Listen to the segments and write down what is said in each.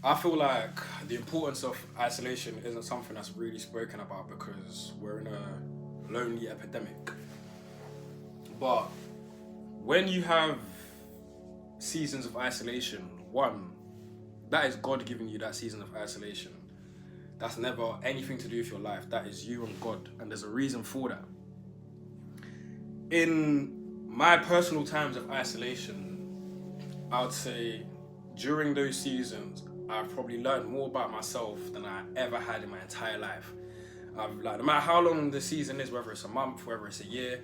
I feel like the importance of isolation isn't something that's really spoken about because we're in a lonely epidemic. But when you have seasons of isolation, one, that is God giving you that season of isolation. That's never anything to do with your life. That is you and God, and there's a reason for that. In my personal times of isolation, I would say during those seasons, I've probably learned more about myself than I ever had in my entire life. No matter how long the season is, whether it's a month, whether it's a year,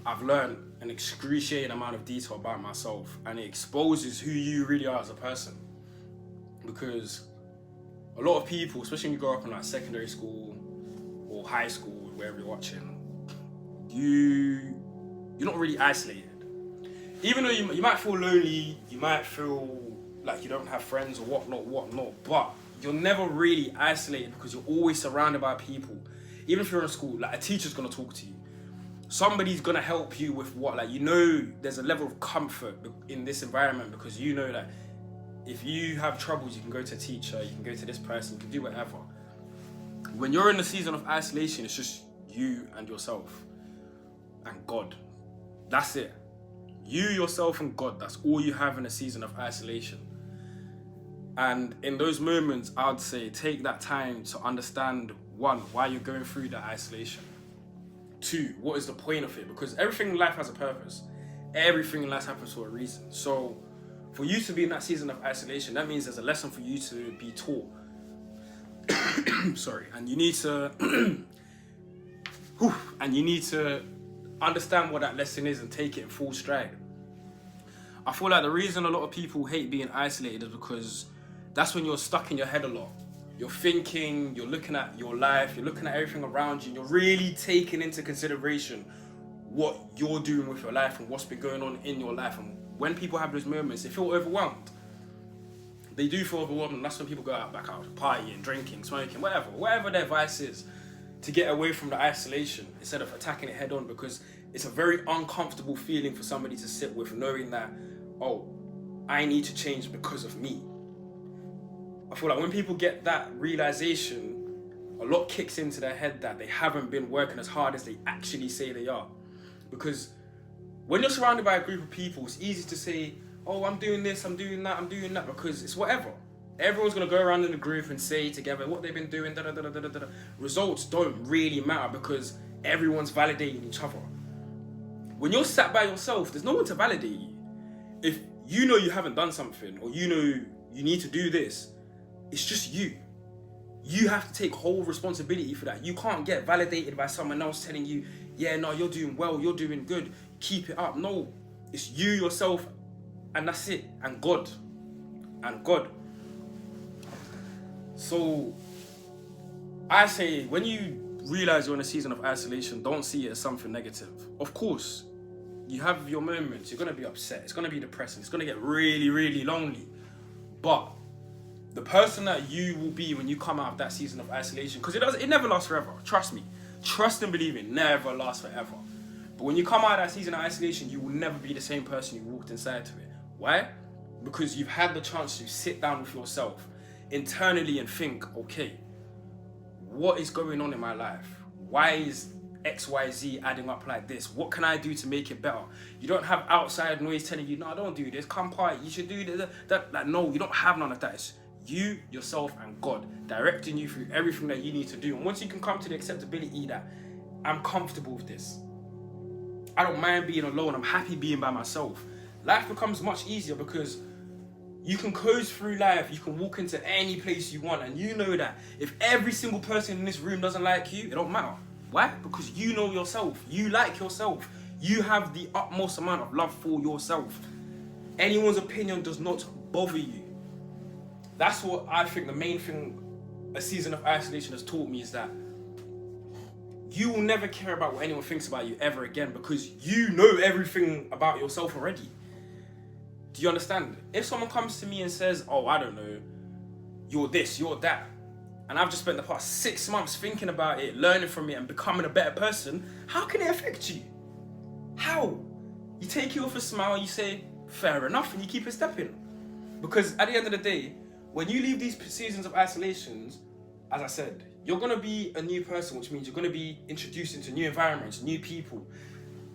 I've learned an excruciating amount of detail about myself, and it exposes who you really are as a person. Because a lot of people, especially when you grow up in like secondary school or high school, wherever you're watching, you're not really isolated. Even though you might feel lonely, you might feel like you don't have friends or whatnot, but you're never really isolated because you're always surrounded by people. Even if you're in school, like a teacher's gonna talk to you. Somebody's gonna help you with what, like, you know, there's a level of comfort in this environment because you know that if you have troubles, you can go to a teacher, you can go to this person, you can do whatever. When you're in a season of isolation, it's just you and yourself and God. That's it. You, yourself, and God. That's all you have in a season of isolation. And in those moments, I'd say take that time to understand, one, why you're going through that isolation. Two, what is the point of it? Because everything in life has a purpose. Everything in life happens for a reason. So for you to be in that season of isolation, that means there's a lesson for you to be taught. Sorry. And you need to understand what that lesson is and take it in full stride. I feel like the reason a lot of people hate being isolated is because that's when you're stuck in your head a lot. You're thinking, you're looking at your life, you're looking at everything around you, and you're really taking into consideration what you're doing with your life and what's been going on in your life. And when people have those moments, they feel overwhelmed. They do feel overwhelmed, and that's when people go back out partying, drinking, smoking, whatever their vice is, to get away from the isolation instead of attacking it head on, because it's a very uncomfortable feeling for somebody to sit with, knowing that, oh, I need to change because of me. I feel like when people get that realization, a lot kicks into their head that they haven't been working as hard as they actually say they are. Because when you're surrounded by a group of people, it's easy to say, oh, I'm doing this, I'm doing that, because it's whatever. Everyone's going to go around in the group and say together what they've been doing, da-da-da-da-da-da. Results don't really matter because everyone's validating each other. When you're sat by yourself, there's no one to validate you. If you know you haven't done something, or you know you need to do this, it's just you. You have to take whole responsibility for that. You can't get validated by someone else telling you, yeah, no, you're doing well, you're doing good, keep it up. No, it's you, yourself, and that's it. And God. And God. So, I say, when you realize you're in a season of isolation, don't see it as something negative. Of course, you have your moments, you're going to be upset, it's going to be depressing, it's going to get really, really lonely. But the person that you will be when you come out of that season of isolation, because it never lasts forever, trust me. Trust and believe it never lasts forever. But when you come out of that season of isolation, you will never be the same person you walked inside to it. Why? Because you've had the chance to sit down with yourself internally and think, okay, what is going on in my life? Why is XYZ adding up like this? What can I do to make it better? You don't have outside noise telling you, no, don't do this, come party, you should do that. No, you don't have none of that. It's you, yourself, and God directing you through everything that you need to do. And once you can come to the acceptability that I'm comfortable with this, I don't mind being alone, I'm happy being by myself, life becomes much easier because you can coast through life, you can walk into any place you want, and you know that if every single person in this room doesn't like you, it don't matter. Why? Because you know yourself, you like yourself, you have the utmost amount of love for yourself. Anyone's opinion does not bother you. That's what I think the main thing a season of isolation has taught me, is that you will never care about what anyone thinks about you ever again because you know everything about yourself already. Do you understand? If someone comes to me and says, oh, I don't know, you're this, you're that, and I've just spent the past 6 months thinking about it, learning from it, and becoming a better person, how can it affect you? How? You take it with a smile, you say, fair enough, and you keep it stepping. Because at the end of the day, when you leave these seasons of isolations, as I said, you're going to be a new person, which means you're going to be introduced into new environments, new people.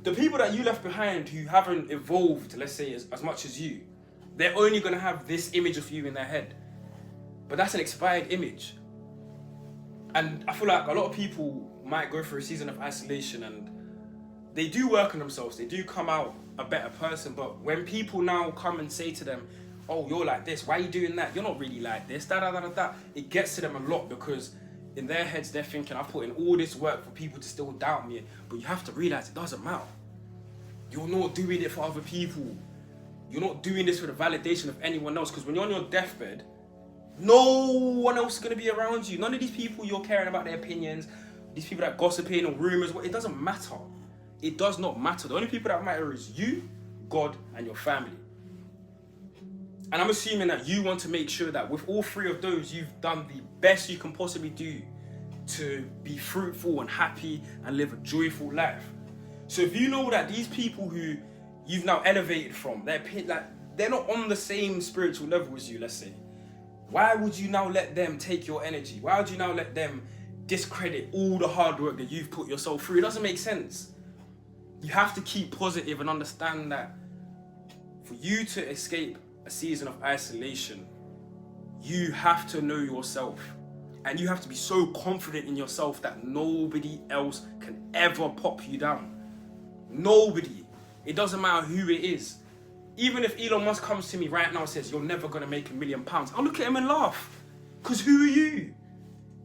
The people that you left behind who haven't evolved, let's say, as much as you, they're only going to have this image of you in their head. But that's an expired image. And I feel like a lot of people might go through a season of isolation and they do work on themselves. They do come out a better person. But when people now come and say to them, oh, you're like this, why are you doing that? You're not really like this, it gets to them a lot because in their heads, they're thinking, I've put in all this work for people to still doubt me. But you have to realize it doesn't matter. You're not doing it for other people. You're not doing this for the validation of anyone else. Because when you're on your deathbed, no one else is going to be around you. None of these people you're caring about their opinions, these people that gossiping or rumors, it doesn't matter. It does not matter. The only people that matter is you, God, and your family. And I'm assuming that you want to make sure that with all three of those, you've done the best you can possibly do to be fruitful and happy and live a joyful life. So if you know that these people who you've now elevated from, they're not on the same spiritual level as you, let's say, why would you now let them take your energy? Why would you now let them discredit all the hard work that you've put yourself through? It doesn't make sense. You have to keep positive and understand that for you to escape a season of isolation, you have to know yourself. And you have to be so confident in yourself that nobody else can ever pop you down. Nobody. It doesn't matter who it is. Even if Elon Musk comes to me right now and says, you're never going to make £1 million, I'll look at him and laugh. Because who are you?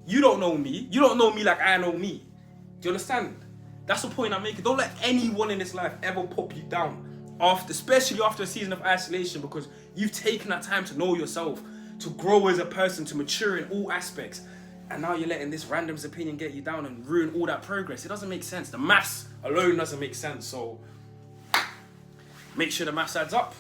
You don't know me. You don't know me like I know me. Do you understand? That's the point I'm making. Don't let anyone in this life ever pop you down. Especially after a season of isolation, because you've taken that time to know yourself, to grow as a person, to mature in all aspects. And now you're letting this random's opinion get you down and ruin all that progress. It doesn't make sense. The maths alone doesn't make sense. So make sure the maths adds up.